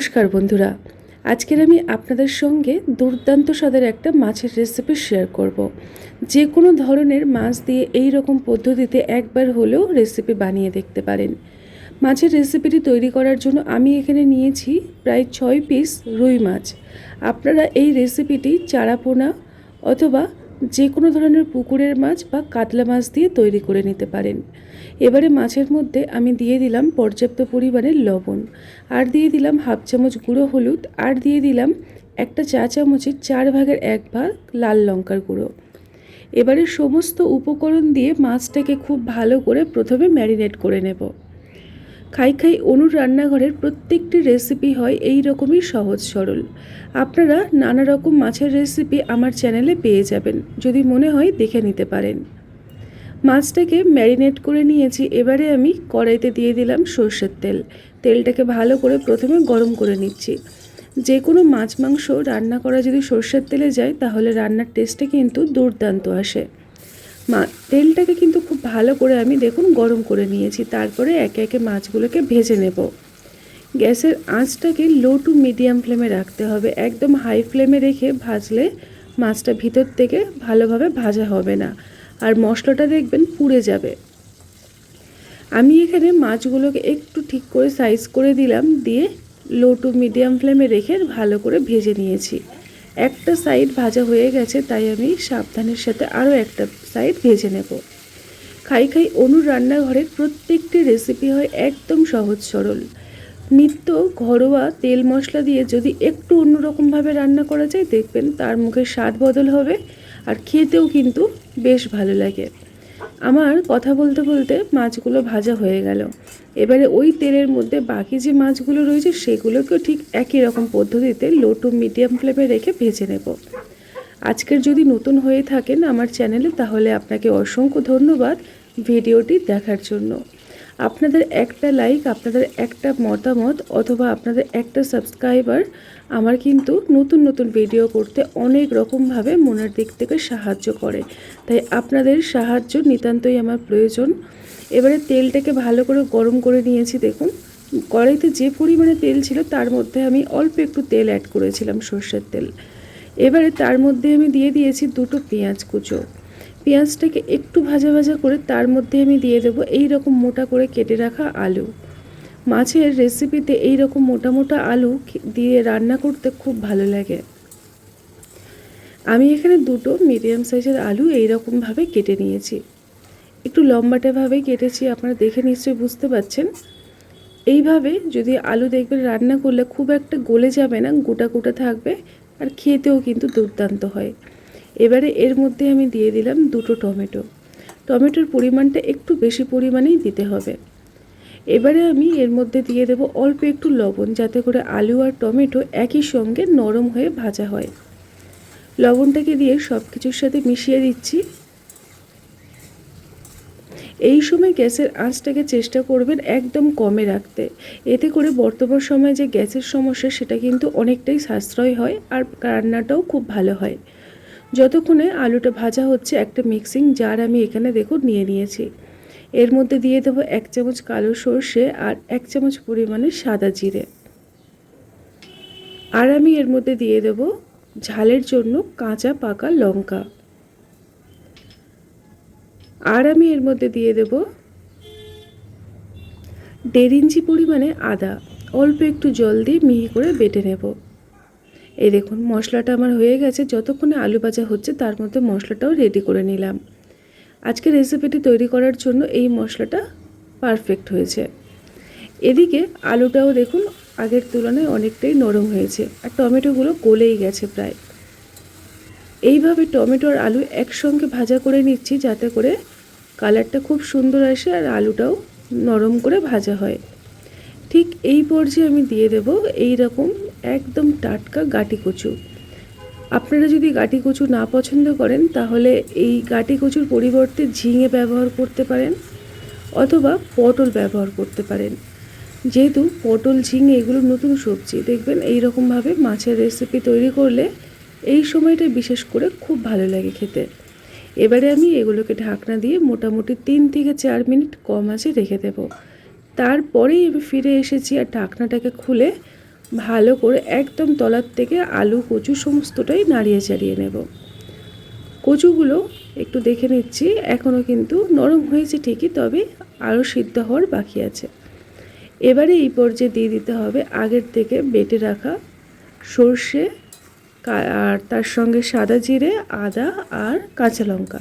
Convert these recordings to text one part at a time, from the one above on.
নমস্কার বন্ধুরা, আজকের আমি আপনাদের সঙ্গে দুর্দান্ত স্বাদের একটা মাছের রেসিপি শেয়ার করব। যে কোনো ধরনের মাছ দিয়ে এই রকম পদ্ধতিতে একবার হলেও রেসিপি বানিয়ে দেখতে পারেন। মাছের রেসিপিটি তৈরি করার জন্য আমি এখানে নিয়েছি প্রায় 6 পিস রুই মাছ। আপনারা এই রেসিপিটি চারাপোনা অথবা যে কোনো ধরনের পুকুরের মাছ বা কাতলা মাছ দিয়ে তৈরি করে নিতে পারেন। এবারে মাছের মধ্যে আমি দিয়ে দিলাম পর্যাপ্ত পরিমাণের লবণ, আর দিয়ে দিলাম হাফ চামচ গুঁড়ো হলুদ, আর দিয়ে দিলাম একটা চা চামচের 4 ভাগের 1 ভাগ লাল লঙ্কার গুঁড়ো। এবারে সমস্ত উপকরণ দিয়ে মাছটাকে খুব ভালো করে প্রথমে ম্যারিনেট করে নেব। খাই খাই অনুর রান্নাঘরের প্রত্যেকটি রেসিপি হয় এই রকমই সহজ সরল। আপনারা নানা রকম মাছের রেসিপি আমার চ্যানেলে পেয়ে যাবেন, যদি মনে হয় দেখে নিতে পারেন। মাছটাকে ম্যারিনেট করে নিয়েছি। এবারে আমি কড়াইতে দিয়ে দিলাম সর্ষের তেল। তেলটাকে ভালো করে প্রথমে গরম করে নিচ্ছি। যে কোনো মাছ মাংস রান্না করা যদি সর্ষের তেলে যায় তাহলে রান্নার টেস্টে কিন্তু দুর্দান্ত আসে। তেলটাকে কিন্তু খুব ভালো করে আমি দেখুন গরম করে নিয়েছি। তারপরে একে একে মাছগুলোকে ভেজে নেব। গ্যাসের আঁচটাকে লো টু মিডিয়াম ফ্লেমে রাখতে হবে। একদম হাই ফ্লেমে রেখে ভাজলে মাছটা ভিতর থেকে ভালোভাবে ভাজা হবে না, আর মশলাটা দেখবেন পুড়ে যাবে। আমি এখানে মাছগুলোকে একটু ঠিক করে সাইজ করে দিলাম, দিয়ে লো টু মিডিয়াম ফ্লেমে রেখে ভালো করে ভেজে নিয়েছি। একটা সাইড ভাজা হয়ে গেছে, তাই আমি সাবধানের সাথে আরও একটা সাইড ভেজে নেব। খাই খাই অনুর রান্নাঘরের প্রত্যেকটি রেসিপি হয় একদম সহজ সরল। নিত্য ঘরোয়া তেল মশলা দিয়ে যদি একটু অন্যরকমভাবে রান্না করা যায়, দেখবেন তার মুখের স্বাদ বদল হবে, আর খেতেও কিন্তু বেশ ভালো লাগে। আমার কথা বলতে বলতে মাছগুলো ভাজা হয়ে গেল। এবারে ওই তেলের মধ্যে বাকি যে মাছগুলো রয়েছে সেগুলোকেও ঠিক একই রকম পদ্ধতিতে লো টু মিডিয়াম ফ্লেমে রেখে ভেজে নেব। আজকের যদি নতুন হয়ে থাকেন আমার চ্যানেলে, তাহলে আপনাকে অসংখ্য ধন্যবাদ ভিডিওটি দেখার জন্য। আপনাদের একটা লাইক, আপনাদের একটা মতামত অথবা আপনাদের একটা সাবস্ক্রাইবার আমার কিন্তু নতুন নতুন ভিডিও করতে অনেক রকমভাবে মনের দিক থেকে সাহায্য করে। তাই আপনাদের সাহায্য নিতান্তই আমার প্রয়োজন। এবারে তেলটাকে ভালো করে গরম করে নিয়েছি। দেখুন কড়াইতে যে পরিমাণে তেল ছিল তার মধ্যে আমি অল্প একটু তেল অ্যাড করেছিলাম, সর্ষের তেল। এবারে তার মধ্যে আমি দিয়ে দিয়েছি দুটো পেঁয়াজ কুচো। পেঁয়াজটাকে একটু ভাজা ভাজা করে তার মধ্যে আমি দিয়ে দেবো এই রকম মোটা করে কেটে রাখা আলু। মাছের রেসিপিতে এই রকম মোটা মোটা আলু দিয়ে রান্না করতে খুব ভালো লাগে। আমি এখানে দুটো মিডিয়াম সাইজের আলু এইরকমভাবে কেটে নিয়েছি। একটু লম্বাটেভাবে কেটেছি, আপনারা দেখে নিশ্চয়ই বুঝতে পারছেন। এইভাবে যদি আলু দেখবেন রান্না করলে খুব একটা গলে যাবে না, গোটা গোটা থাকবে, আর খেতেও কিন্তু দুর্দান্ত হয়। এবারে এর মধ্যে আমি দিয়ে দিলাম দুটো টমেটো। টমেটোর পরিমাণটা একটু বেশি পরিমাণেই দিতে হবে। এবারে আমি এর মধ্যে দিয়ে দেব অল্প একটু লবণ, যাতে করে আলু আর টমেটো একই সঙ্গে নরম হয়ে ভাজা হয়। লবণটাকে দিয়ে সব কিছুর সাথে মিশিয়ে দিচ্ছি। এই সময় গ্যাসের আঁচটাকে চেষ্টা করবেন একদম কমে রাখতে। এতে করে বর্তমান সময়ে যে গ্যাসের সমস্যা সেটা কিন্তু অনেকটাই সাশ্রয় হয়, আর রান্নাটাও খুব ভালো হয়। যতক্ষণে আলুটা ভাজা হচ্ছে, একটা মিক্সিং জার আমি এখানে দেখুন নিয়ে নিয়েছি। এর মধ্যে দিয়ে দেবো 1 চামচ কালো সর্ষে আর 1 চামচ পরিমাণে সাদা জিরে। আর আমি এর মধ্যে দিয়ে দেবো ঝালের জন্য কাঁচা পাকা লঙ্কা। আর আমি এর মধ্যে দিয়ে দেব 1.5 ইঞ্চি পরিমাণে আদা। অল্প একটু জল দিয়ে মিহি করে বেটে নেব। এই দেখুন মশলাটা আমার হয়ে গেছে। যতক্ষণে আলু ভাজা হচ্ছে তার মধ্যে মশলাটাও রেডি করে নিলাম। আজকের রেসিপিটি তৈরি করার জন্য এই মশলাটা পারফেক্ট হয়েছে। এদিকে আলুটাও দেখুন আগের তুলনায় অনেকটাই নরম হয়েছে, আর টমেটোগুলো গলেই গেছে প্রায়। এইভাবে টমেটো আর আলু একসঙ্গে ভাজা করে নিচ্ছি, যাতে করে কালারটা খুব সুন্দর আসে আর আলুটাও নরম করে ভাজা হয়। ঠিক এই পর্যায়ে আমি দিয়ে দেব এই রকম একদম টাটকা গাটি কচু। আপনারা যদি গাটি কচু না পছন্দ করেন তাহলে এই গাটি কচুর পরিবর্তে ঝিঙে ব্যবহার করতে পারেন অথবা পটল ব্যবহার করতে পারেন। যেহেতু পটল ঝিঙে এগুলো নতুন সবজি, দেখবেন এই রকমভাবে মাছের রেসিপি তৈরি করলে এই সময়টা বিশেষ করে খুব ভালো লাগে খেতে। এবারে আমি এগুলোকে ঢাকনা দিয়ে মোটামুটি 3 থেকে 4 মিনিট কম আঁচে রেখে দেব। তারপরেই আমি ফিরে এসেছি আর ঢাকনাটাকে খুলে ভালো করে একদম তলার থেকে আলু কচু সমস্তটাই নাড়িয়ে চাড়িয়ে নেব। কচুগুলো একটু দেখে নিচ্ছি, এখনও কিন্তু নরম হয়েছে ঠিকই, তবে আরও সিদ্ধ হওয়ার বাকি আছে। এবারে এই পর্যায়ে দিয়ে দিতে হবে আগের থেকে বেটে রাখা সর্ষে আর তার সঙ্গে সাদা জিরে, আদা আর কাঁচা লঙ্কা।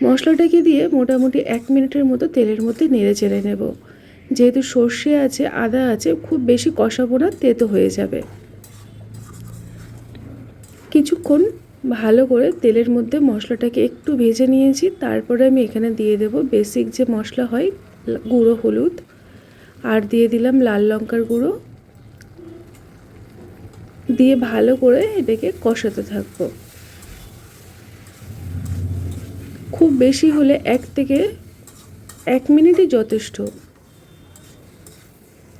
মশলাটাকে দিয়ে মোটামুটি 1 মিনিটের মতো তেলের মধ্যে নেড়ে চেড়ে নেব। যেহেতু সর্ষে আছে, আদা আছে, খুব বেশি কষাবো না, তেতো হয়ে যাবে। কিছুক্ষণ ভালো করে তেলের মধ্যে মশলাটাকে একটু ভেজে নিয়েছি। তারপরে আমি এখানে দিয়ে দেব বেসিক যে মশলা হয়, গুঁড়ো হলুদ, আর দিয়ে দিলাম লাল লঙ্কার গুঁড়ো, দিয়ে ভালো করে এটাকে কষাতে থাকবো। খুব বেশি হলে 1 থেকে 1 মিনিটই যথেষ্ট।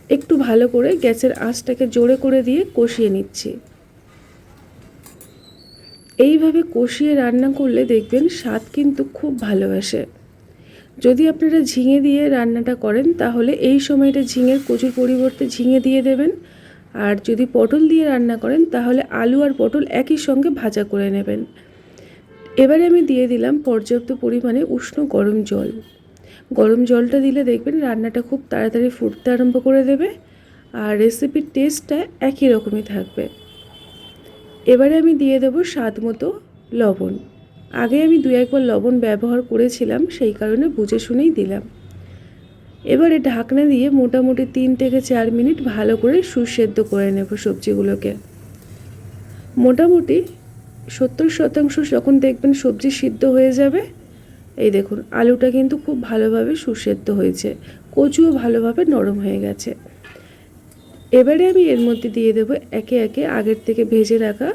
একটু ভালো করে গ্যাসের আঁচটাকে জোরে করে দিয়ে কষিয়ে নিচ্ছি। এইভাবে কষিয়ে রান্না করলে দেখবেন স্বাদ কিন্তু খুব ভালো আসে। যদি আপনারা ঝিঙে দিয়ে রান্নাটা করেন তাহলে এই সময়টা ঝিঙের কচুর পরিবর্তে ঝিঙে দিয়ে দেবেন। আর যদি পটল দিয়ে রান্না করেন তাহলে আলু আর পটল একই সঙ্গে ভাজা করে নেবেন। এবারে আমি দিয়ে দিলাম পর্যাপ্ত পরিমাণে উষ্ণ গরম জল। গরম জলটা দিলে দেখবেন রান্নাটা খুব তাড়াতাড়ি ফুটতে আরম্ভ করে দেবে, আর রেসিপির টেস্টটা একই রকমই থাকবে। এবারে আমি দিয়ে দেবো স্বাদ মতো লবণ। আগে আমি 2-1 বার লবণ ব্যবহার করেছিলাম, সেই কারণে বুঝে শুনেই দিলাম। এবারে ঢাকনা দিয়ে মোটামুটি 3 থেকে 4 মিনিট ভালো করে সুসেদ্ধ করে নেব সবজিগুলোকে। মোটামুটি 70% যখন দেখবেন সবজি সিদ্ধ হয়ে যাবে, এই দেখুন আলুটা কিন্তু খুব ভালোভাবে সুসেদ্ধ হয়েছে, কচুও ভালোভাবে নরম হয়ে গেছে। এবারে আমি এর মধ্যে দিয়ে দেব একে একে আগের থেকে ভেজে রাখা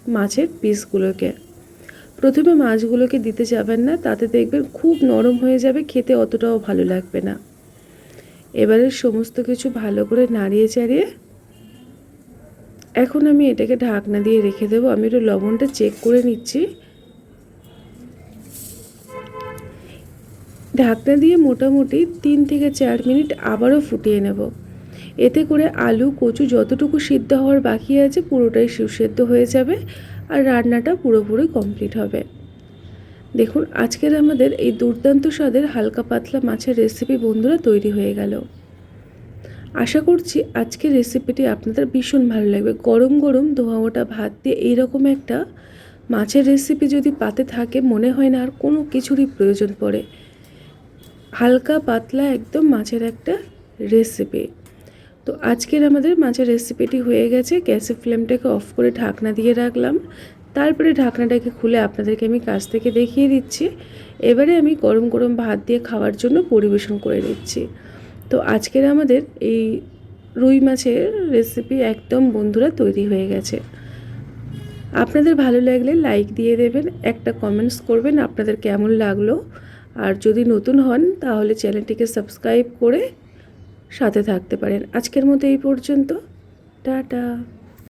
মাছের পিসগুলোকে। প্রথমে মাছগুলোকে দিতে যাবেন না, তাতে দেখবেন খুব নরম হয়ে যাবে, খেতে অতটাও ভালো লাগবে না। এবারে সমস্ত কিছু ভালো করে নাড়িয়ে চাড়িয়ে এখন আমি এটাকে ঢাকনা দিয়ে রেখে দেবো। আমি একটু লবণটা চেক করে নিচ্ছি। ঢাকনা দিয়ে মোটামুটি 3 থেকে 4 মিনিট আবারও ফুটিয়ে নেব। এতে করে আলু কচু যতটুকু সিদ্ধ হওয়ার বাকি আছে পুরোটাই সুসেদ্ধ হয়ে যাবে, আর রান্নাটা পুরোপুরি কমপ্লিট হবে। দেখুন আজকের আমাদের এই দুর্দান্ত স্বাদের হালকা পাতলা মাছের রেসিপি বন্ধুরা তৈরি হয়ে গেল। আশা করছি আজকের রেসিপিটি আপনাদের ভীষণ ভালো লাগবে। গরম গরম ধোয়া ওঠা ভাত দিয়ে এইরকম একটা মাছের রেসিপি যদি পাতে থাকে, মনে হয় না আর কোনো কিছুরই প্রয়োজন পড়ে। হালকা পাতলা একদম মাছের একটা রেসিপি। তো আজকের আমাদের মাছের রেসিপিটি হয়ে গেছে। গ্যাসের ফ্লেমটাকে অফ করে ঢাকনা দিয়ে রাখলাম। তারপরে ঢাকনাটাকে খুলে আপনাদেরকে আমি কাছ থেকে দেখিয়ে দিচ্ছি। এবারে আমি গরম গরম ভাত দিয়ে খাওয়ার জন্য পরিবেশন করে নিচ্ছি। তো আজকের আমাদের এই রুই মাছের রেসিপি একদম বন্ধুরা তৈরি হয়ে গেছে। আপনাদের ভালো লাগলে লাইক দিয়ে দেবেন, একটা কমেন্টস করবেন আপনাদের কেমন লাগলো। আর যদি নতুন হন তাহলে চ্যানেলটিকে সাবস্ক্রাইব করে সাথে থাকতে পারেন। আজকের মতো এই পর্যন্ত, টাটা।